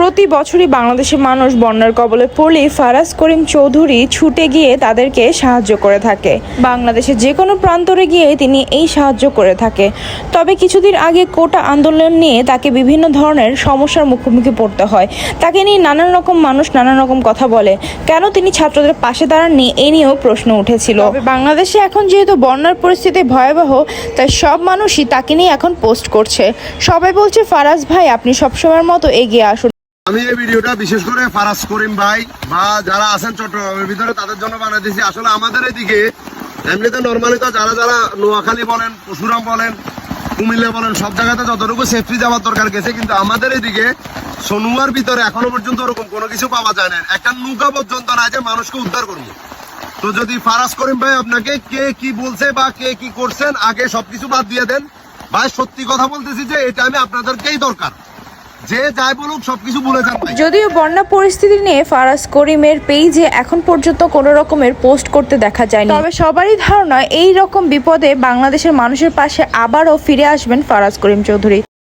প্রতি বছরই বাংলাদেশের মানুষ বন্যার কবলে পড়লে ফারাজ করিম চৌধুরী ছুটে গিয়ে তাদেরকে সাহায্য করে থাকে। বাংলাদেশের যে কোনো প্রান্তরে গিয়ে তিনি এই সাহায্য করে থাকে। তবে কিছুদিন আগে কোটা আন্দোলন নিয়ে তাকে বিভিন্ন ধরনের সমস্যার মুখোমুখি পড়তে হয়। তাকে নিয়ে নানান রকম মানুষ নানান রকম কথা বলে। কেন তিনি ছাত্রদের পাশে দাঁড়াননি এই নিয়েও প্রশ্ন উঠেছিল। তবে বাংলাদেশে এখন যেহেতু বন্যার পরিস্থিতি ভয়াবহ, তাই সব মানুষই তাকে নিয়ে এখন পোস্ট করছে। সবাই বলছে ফারাজ ভাই আপনি সবসময়ের মতো এগিয়ে আসুন। আমি এই ভিডিওটা বিশেষ করে ফারাজ করিম ভাই বা যারা আছেন চট্টগ্রামের ভিতরে তাদের জন্য বানাইতেছি। আসলে আমাদের এদিকে এমনিতে নর্মালি তো যারা যারা নোয়াখালী বলেন, পরশুরাম বলেন, কুমিল্লা বলেন, সব জায়গাতে যতটুকু সেফটি যাওয়ার দরকার গেছে, কিন্তু আমাদের এদিকে সোনুয়ার ভিতরে এখনো পর্যন্ত ওরকম কোনো কিছু পাওয়া যায় না। একটা নৌকা পর্যন্ত না যে মানুষকে উদ্ধার করবো। তো যদি ফারাজ করিম ভাই আপনাকে কে কি বলছে বা কে কি করছেন আগে সবকিছু বাদ দিয়ে দেন ভাই। সত্যি কথা বলতেছি যে এটা আমি আপনাদেরকেই দরকার, যে যাই বলুক সবকিছু ভুলে যান। যদিও বন্যা পরিস্থিতি নিয়ে ফারাজ করিমের পেজে এখন পর্যন্ত কোনো রকমের পোস্ট করতে দেখা যায়নি। তবে সবারই ধারণা এই রকম বিপদে বাংলাদেশের মানুষের পাশে আবারও ফিরে আসবেন ফারাজ করিম চৌধুরী।